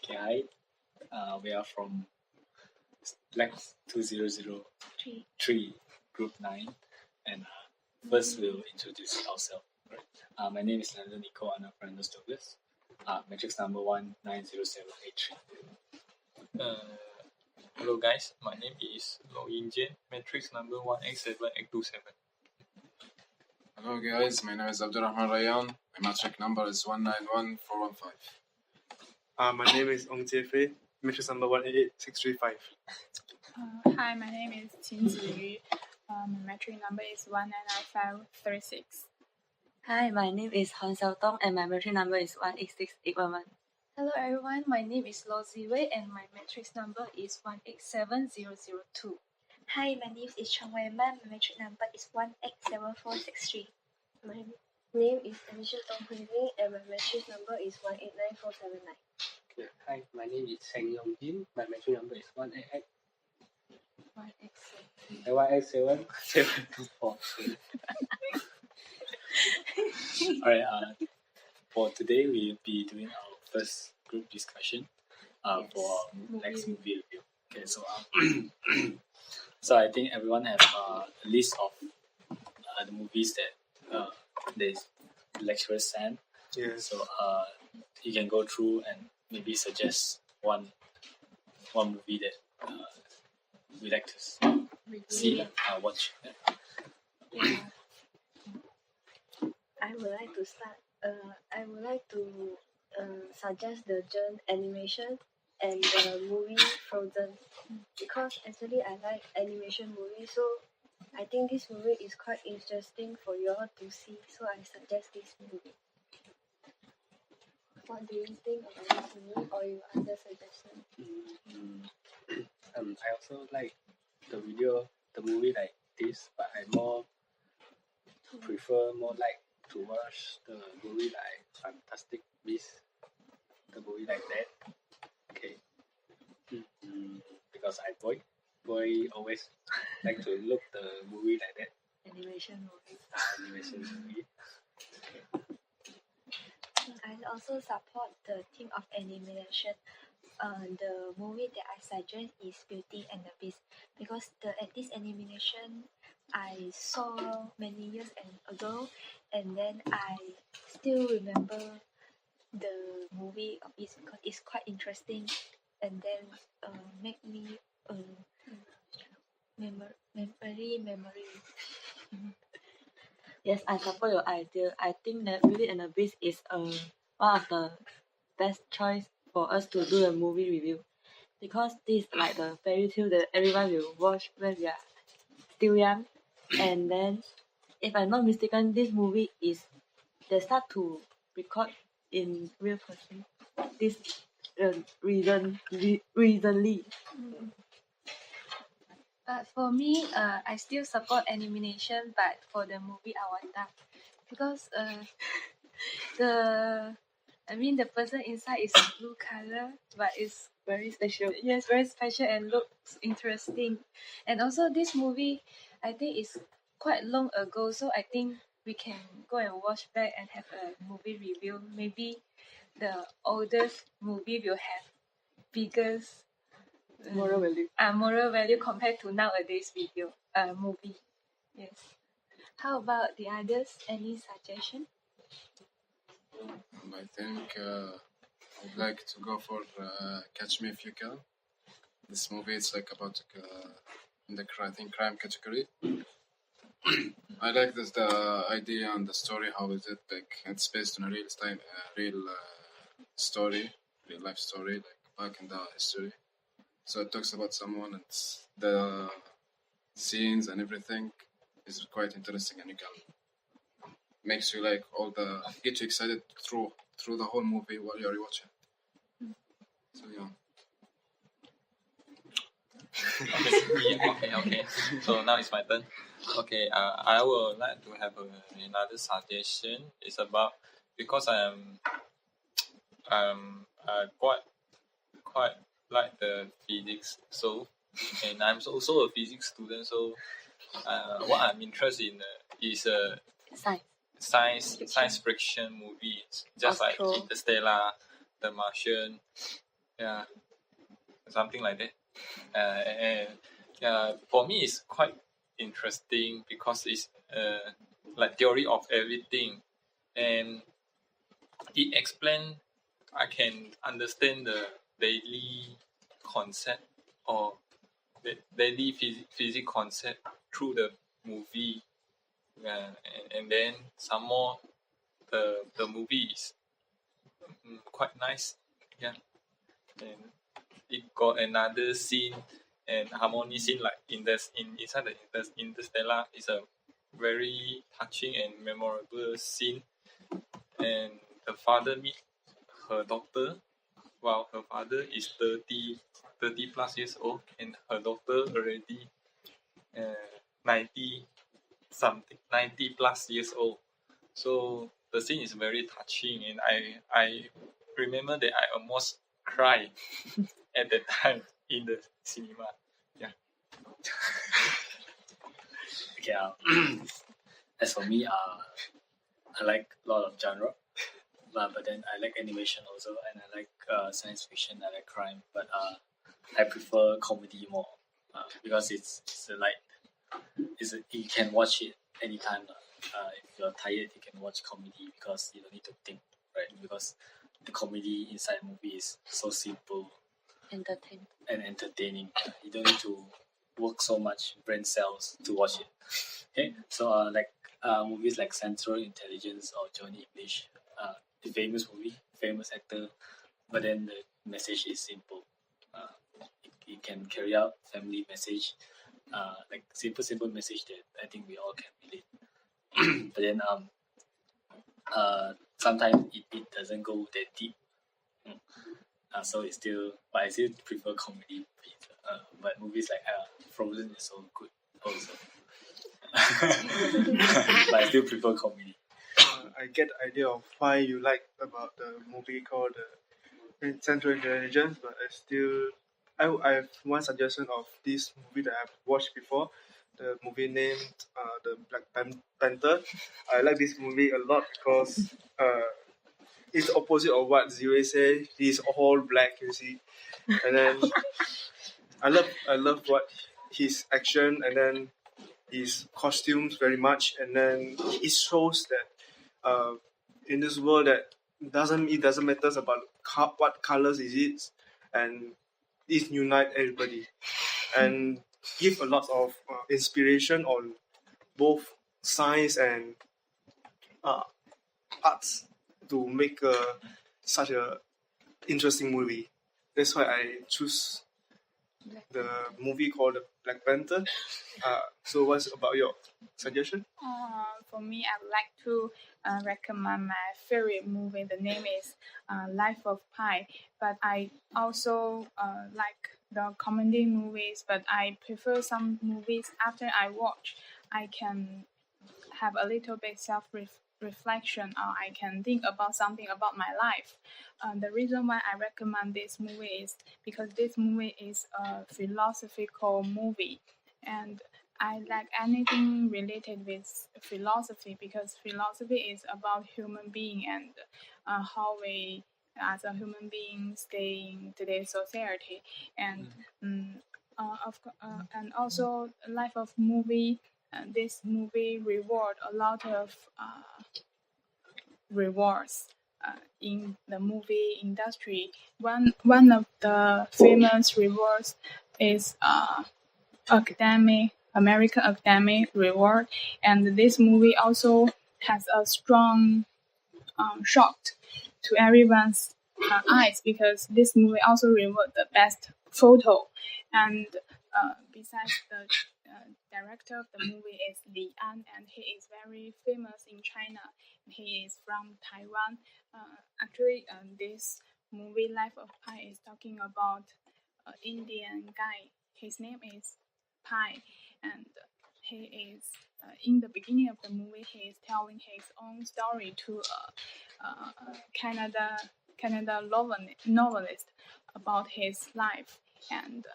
Hi. We are from LAX 2003, Group 9. And first we'll introduce ourselves. My name is NICO, ANAK, FERNANDOS, Douglas. Matrix number 190783. Hello guys, my name is LOW YllN JIAN, matrix number 187-827. Hello guys, my name is ABDULRAHMAN RAYYAN. My matric number is 191415. My name is OONG, matrix number 188635. Hi, my name is ZIYU. My matric number is 199536. Hi, my name is Tung and my matric number is 186811. Hello everyone, my name is ZIYU and my matrix number is 187002. Hi, my name is CHEONG, my matric number is 187463. My name is Alysha and my matrix number is 189479. Okay. Hi, my name is CHENG. My matrix number is 18724. Alright, for today we'll be doing our first group discussion for next movie review. Okay, so so I think everyone have a list of the movies that the lecturer sent. Yes. So you can go through and maybe suggest one movie that we like to see, watch. Yeah. I would like to start. I would like to suggest the German animation and the movie Frozen, because actually I like animation movies, so I think this movie is quite interesting for you all to see, so I suggest this movie. What do you think about this movie, or you other suggestions? I also like the movie like this, but I prefer like to watch the movie like Fantastic Beasts, the movie like that. Okay. Because I boy always like to look the movie like that. Animation movie. Animation movie. Okay. I also support the theme of animation. The movie that I suggest is Beauty and the Beast, because this animation I saw many years ago, and then I still remember the movie of it because it's quite interesting, and then make me memory. Yes, I support your idea. I think that Beauty and the Beast is one of the best choice for us to do a movie review, because this is like the fairy tale that everyone will watch when we are still young. And then, if I'm not mistaken, this movie is they start to record in real person. This recently. But for me, I still support animation, but for the movie Avatar, because the person inside is blue color, but it's Very special. yes, very special and looks interesting. And also this movie, I think it's quite long ago, so I think we can go and watch back and have a movie review. Maybe the oldest movie will have biggest Moral value. moral value compared to nowadays movie. Yes. How about the others? Any suggestion? I think I'd like to go for Catch Me If You Can. This movie is like about in the crime category. I like the idea and the story. How is it like? It's based on a real life story, like back in the history. So it talks about someone, and the scenes and everything is quite interesting, and you can makes you like get you excited through the whole movie while you're watching. So yeah. Okay. So now it's my turn. Okay, I would like to have another suggestion. It's about, because I am quite like the physics, so, and I'm also a physics student. So what I'm interested in is science fiction movies, just like Interstellar, The Martian, Yeah, something like that. And for me, it's quite interesting because it's like theory of everything, and it explain. I can understand the daily concept or the daily physics concept through the movie. And then some more, the movie is quite nice. Yeah, and it got another scene and harmony scene like inside the Interstellar is a very touching and memorable scene. And the father meet her daughter while her father is 30 plus years old and her daughter already 90 plus years old. So the scene is very touching, and I remember that I almost cried at that time in the cinema. Yeah. Okay. As for me, I like a lot of genre, but then I like animation also, and I like science fiction. I like crime, but I prefer comedy more because it's a light. You can watch it anytime. If you're tired, you can watch comedy because you don't need to think, right? Because the comedy inside the movie is so simple Entertain. and entertaining. You don't need to work so much brain cells to watch it. Okay, so like movies like Central Intelligence or Johnny English, the famous movie, famous actor, but then the message is simple. It can carry out family message, like simple message that I think we all can relate. But then sometimes it doesn't go that deep. So it's still, but I still prefer comedy movies. But movies like Frozen is so good also. But I still prefer comedy. I get the idea of why you like about the movie called Central Intelligence, but I have one suggestion of this movie that I've watched before. The movie named the Black Panther. I like this movie a lot because it's the opposite of what ZIYU said. He's all black, you see, and then I love what his action and then his costumes very much, and then it shows that in this world that it doesn't matter about what colors is it, and it unite everybody and give a lot of inspiration on both science and arts to make such a interesting movie. That's why I choose the movie called Black Panther. So what's about your suggestion? For me, I would like to recommend my favorite movie. The name is Life of Pi. But I also like the comedy movies. But I prefer some movies after I watch, I can have a little bit self-reflection, or I can think about something about my life. The reason why I recommend this movie is because this movie is a philosophical movie, and I like anything related with philosophy because philosophy is about human being and how we as a human being stay in today's society, and and also life of movie. This movie reward a lot of rewards in the movie industry. One of the famous rewards is American Academy Reward, and this movie also has a strong shock to everyone's eyes because this movie also reward the best photo, and besides the director of the movie is Li An, and he is very famous in China. He is from Taiwan. Actually, this movie Life of Pi is talking about an Indian guy. His name is Pi, and he is in the beginning of the movie. He is telling his own story to a Canada novelist about his life, and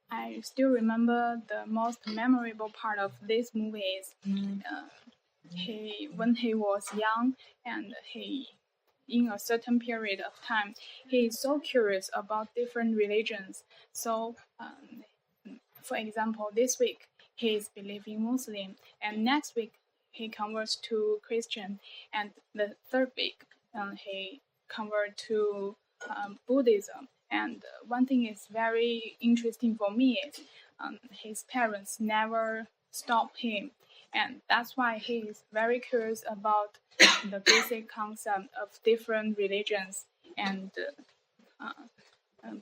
I still remember the most memorable part of this movie is when he was young and he in a certain period of time, he is so curious about different religions. So, for example, this week he is believing Muslim, and next week he converts to Christian, and the third week he convert to Buddhism. And one thing is very interesting for me is his parents never stop him, and that's why he is very curious about the basic concept of different religions. And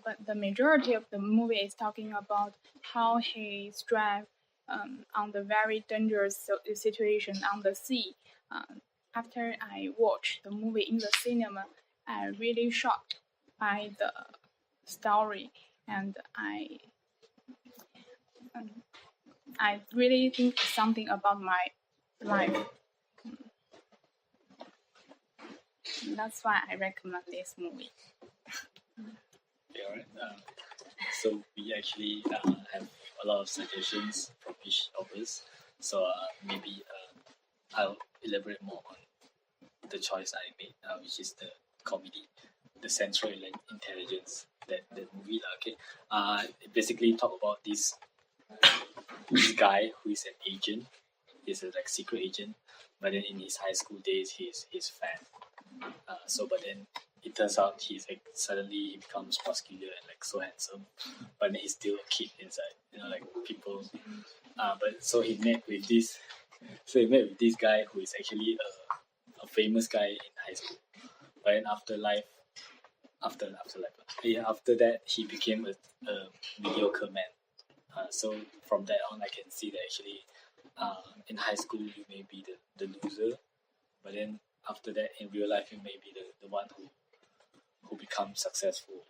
but the majority of the movie is talking about how he strive on the very dangerous situation on the sea. After I watched the movie in the cinema, I really shocked by the story, and I really think something about my life. That's why I recommend this movie. Okay, alright. So we actually have a lot of suggestions from each of us. So maybe I'll elaborate more on the choice I made, which is the comedy, the Central Intelligence, that movie. Okay. It basically talk about this guy who is an agent. He's a secret agent, but then in his high school days, he's fat. But then it turns out suddenly he becomes muscular and so handsome, but then he's still a kid inside. People. But so he met with this guy who is actually a famous guy in high school. But then after that he became a mediocre man. So from that on, I can see that actually in high school you may be the loser, but then after that in real life you may be the one who becomes successful,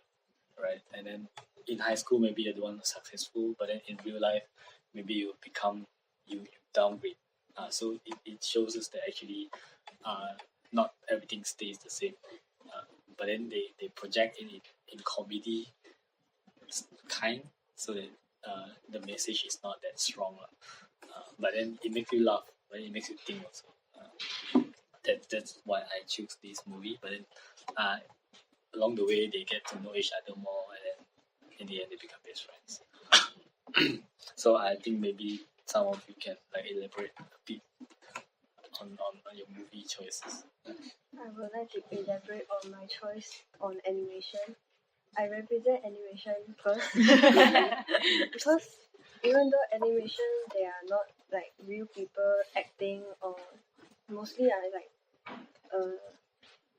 right? And then in high school maybe you're the one who's successful, but then in real life maybe you downgrade. So it shows us that actually not everything stays the same. But then they project it in comedy kind, so that the message is not that strong. But then it makes you laugh, but it makes you think also. That's why I choose this movie. But then along the way they get to know each other more, and then in the end they become best friends. So I think maybe some of you can elaborate a bit on your movie choices. I would like to elaborate on my choice on animation. I represent animation first because even though animation they are not real people acting, or mostly are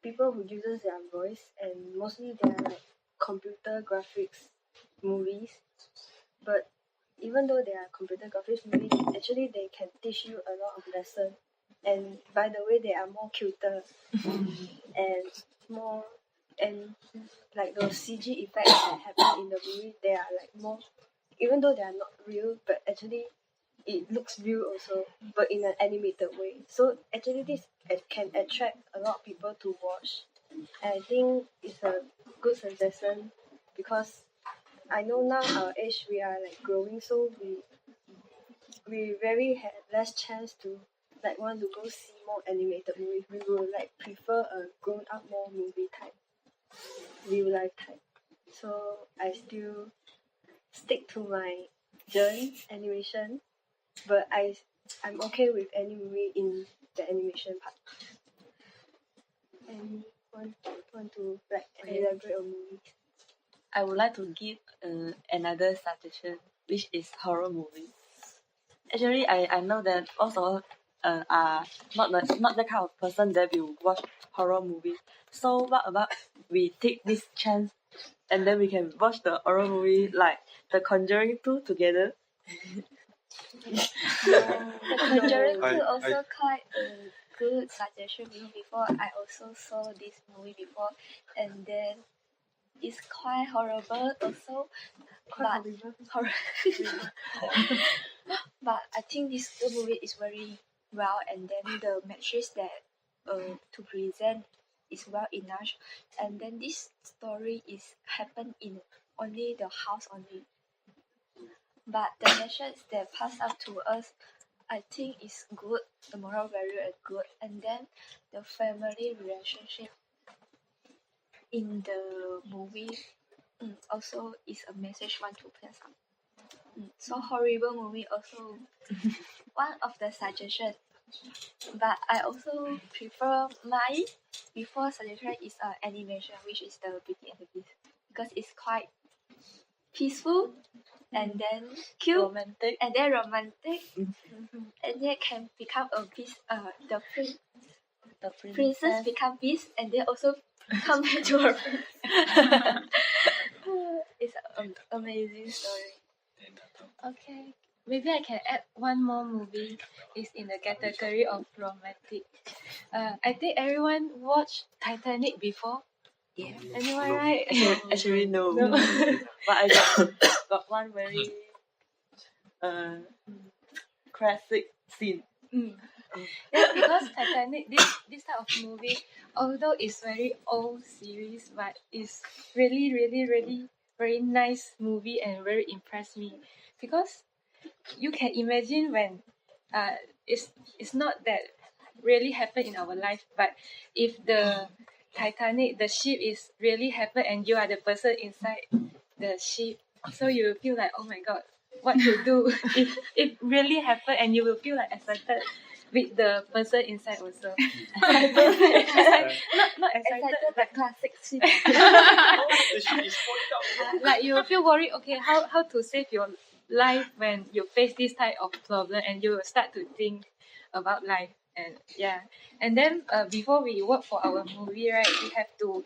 people who uses their voice, and mostly they are computer graphics movies. But even though they are computer graphics movies, actually they can teach you a lot of lessons. And by the way, they are more cuter and more, and those CG effects that happen in the movie, they are more, even though they are not real, but actually it looks real also, but in an animated way. So actually this can attract a lot of people to watch, and I think it's a good suggestion because I know now our age we are growing, so we very have less chance to want to go see more animated movies. We will prefer a grown up more movie type, real life type. So I still stick to my Zhen animation, but I'm okay with any movie in the animation part. Anyone want to elaborate on movies? I would like to give another suggestion, which is horror movie. Actually, I know that also are not the kind of person that will watch horror movie. So what about we take this chance and then we can watch the horror movie like The Conjuring 2 together? The Conjuring 2 also quite a good suggestion before. I also saw this movie before, and then it's quite horrible also. But I think this movie is very well, and then the message that to present is well enough, and then this story is happen in only the house only, but the message that pass up to us, I think is good. The moral value is good, and then the family relationship in the movie also is a message want to pass on. So horrible movie also one of the suggestion. But I also prefer my before suggestion is animation, which is the Beauty and the Beast, because it's quite peaceful and then cute Romantic. and then romantic and then can become a beast. The The princess become beast and then also come back to her prince. It's an amazing story. Okay. Maybe I can add one more movie. It's in the category of romantic. I think everyone watched Titanic before. Yeah. Anyone, right? Actually, no. No. But I got one very classic scene. Yeah, because Titanic, this type of movie, although it's very old series, but it's really, really, really very nice movie and very impressed me. Because you can imagine when it's not that really happen in our life, but if the Titanic, the ship is really happen and you are the person inside the ship, so you will feel like, oh my god, what to do if it really happen, and you will feel like excited with the person inside also. not excited, The but classic scene. The shit is falling down. like you will feel worried. Okay, how to save your life when you face this type of problem, and you will start to think about life. And yeah, and then before we work for our movie, right, we have to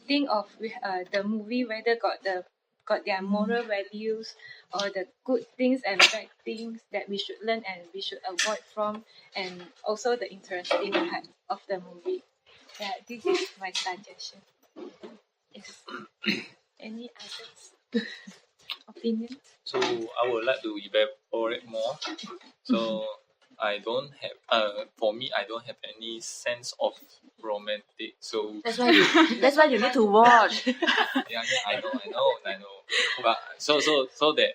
think of the movie whether got their moral values or the good things and bad things that we should learn and we should avoid from, and also the interesting part of the movie. Yeah, this is my suggestion. Is any others opinions? So I would like to elaborate more. So I don't have for me I don't have any sense of romantic. So That's why you need to watch. yeah, I know. But so that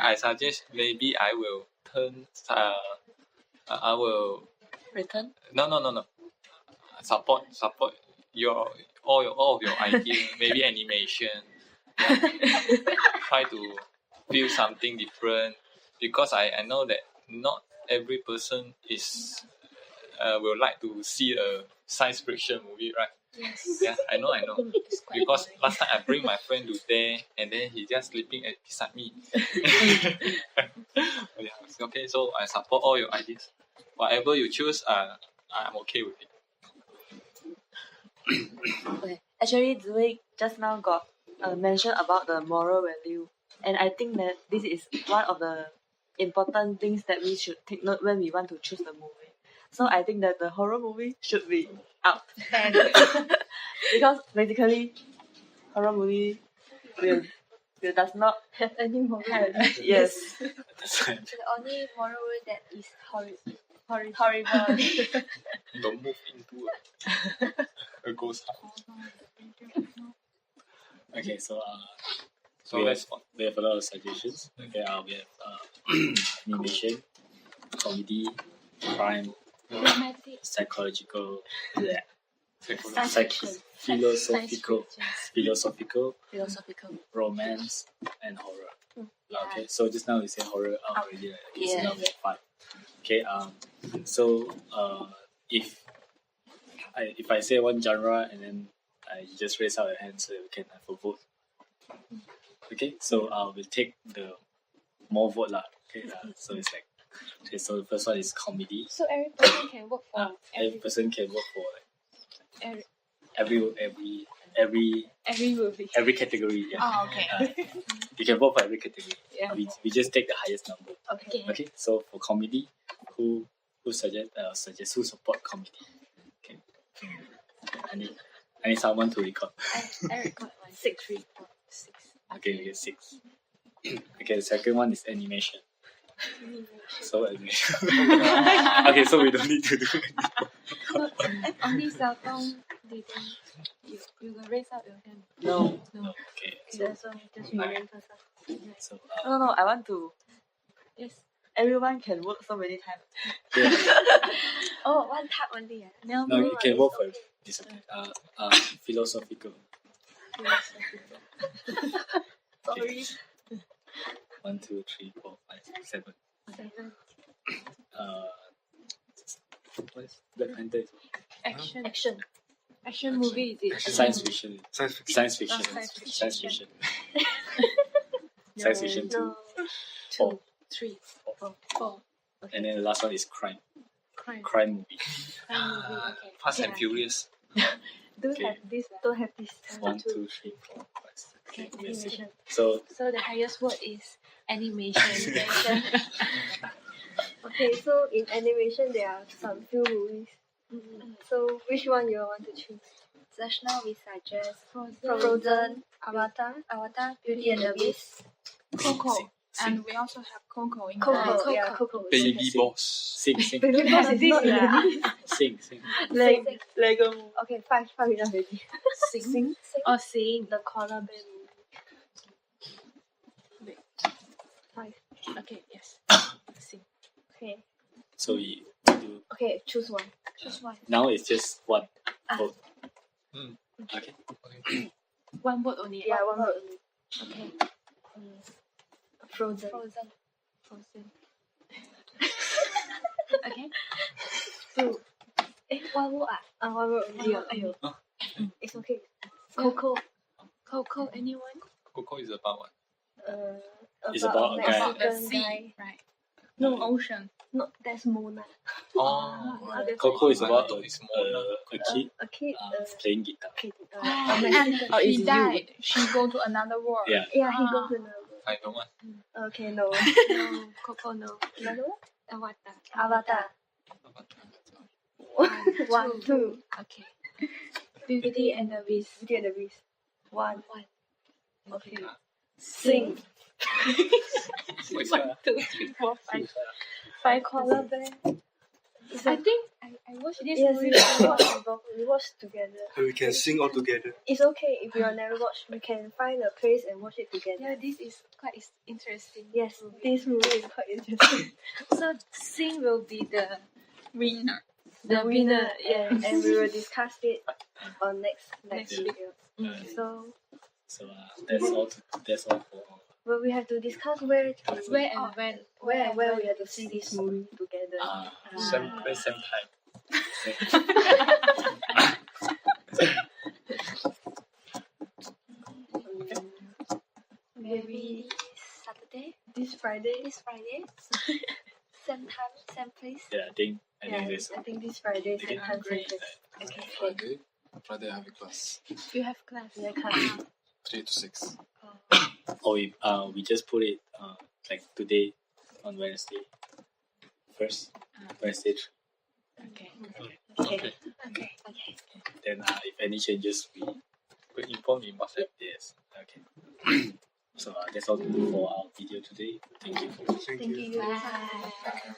I suggest maybe I will turn I will Return. no support your all of your ideas, maybe animation. Yeah. Try to feel something different, because I know that not every person is will like to see a science fiction movie, right? Yes. Yeah, I know. It's quite Because boring. last time I bring my friend to there, and then he just sleeping beside me. Yeah, okay, so I support all your ideas. Whatever you choose, I'm okay with it. Okay. Actually, ZIYU just now got mentioned about the moral value, and I think that this is one of the important things that we should take note when we want to choose the movie. So I think that the horror movie should be out, And because basically horror movie will does not have any moral value. yes The only moral rule that is horrible. Don't move into a ghost house. Okay, so So we, let's have a lot of suggestions. Okay, we have animation, comedy, crime, Romantic. psychological, Science fiction. philosophical, philosophical. romance, and horror. Yeah. Okay, so just now we say horror already. Right? Okay, so Yeah. now we have 5. Okay, so if I say one genre and then you just raise out your hand so we can have a vote. Okay, so we'll take the more vote lah. Okay, so it's like, okay, so the first one is comedy. So every person can work for Every person can vote for like every every movie. every category. Yeah. Oh, okay. You can vote for every category. Yeah. We just take the highest number. Okay. Okay, so for comedy, who suggest who support comedy? Okay. I need someone to record. I record one. 6 report. 6. Okay, we get 6. Okay, the second one is animation. So animation. Okay, so we don't need to do it. So only Xiaotong didn't. You will raise up your hand. No. Okay, That's why just remain first. so No, I want to. Yes. Everyone can work so many times. Oh, one tap only. Now no, you can vote for discipline. Philosophical. Sorry. 1, 2, 3, 4, 5, 6, 7. 7. What is Black Panther? Is Action. Action. Movie is it? science fiction. Science fiction. Science fiction. Oh, science fiction. Science fiction. Science fiction 2. No. 4. 3, 4. And then the last one is crime. Crime. Crime movie. Crime movie. Okay. Fast and Furious. Don't Okay. have this. Don't have this. 1, 2, 3, 4, 5, 6. Okay, Okay, yes. animation. So So the highest word is animation. Okay, so in animation there are some few movies. So which one you want to choose? Just now we suggest Frozen, Avatar, Beauty and the Beast. Coco. And we also have Coco in Coco. there. Yeah, Coco. Baby Boss. sing. Baby Boss is not in Sing. Lego. Okay, five enough already. Sing. Or sing. The koala bear movie. 5. Okay, yes. Sing. Okay. So we do. Okay, choose one. Now it's just one vote. Mm. Okay. One word only. Yeah, one word. Okay. Frozen. Frozen. Okay. 2. One word one word only. Aiyo. It's okay. Coco. Coco, anyone? Coco is about what? It's about a guy. About the Mexican sea. guy. Right. No ocean. No, that's Mona. Oh, Coco is about It's Mona. a kid A kid. playing guitar. Kid. And Oh, it's he you. died. She go to another world. Yeah. Yeah, he goes to another. I don't want. Okay, no. No, Coco, no. Another Avatar. Avatar. 1, 2. Okay. Beauty and the Beast. Beauty and the Beast. 1. Okay. Sing. Wait, 1, 2, 3, 4, 5. 5 Koala bear. I think I watched this Yes, movie. we watch together. And we can sing all together. It's okay if you have never watched. We can find a place and watch it together. Yeah, this is quite interesting. Yes, this movie is quite interesting. So Sing will be the Winner. winner. Yeah, and we will discuss it on next Next video. So, So that's all for. but we have to discuss where Where and when. where we have to see this movie together. same place, same time. maybe Saturday. This Friday. Same time, same place. Yeah, I think this. I think this Friday, Okay. same time, same Great. place. Okay. Friday I have a class. You have class. Yeah, come. 3 to 6. Or we just put it like today on Wednesday. First Wednesday. Okay. Okay. Okay. Then if any changes we We inform in WhatsApp. yes. Okay. So that's all for our video today. Thank you for Thank you. Bye.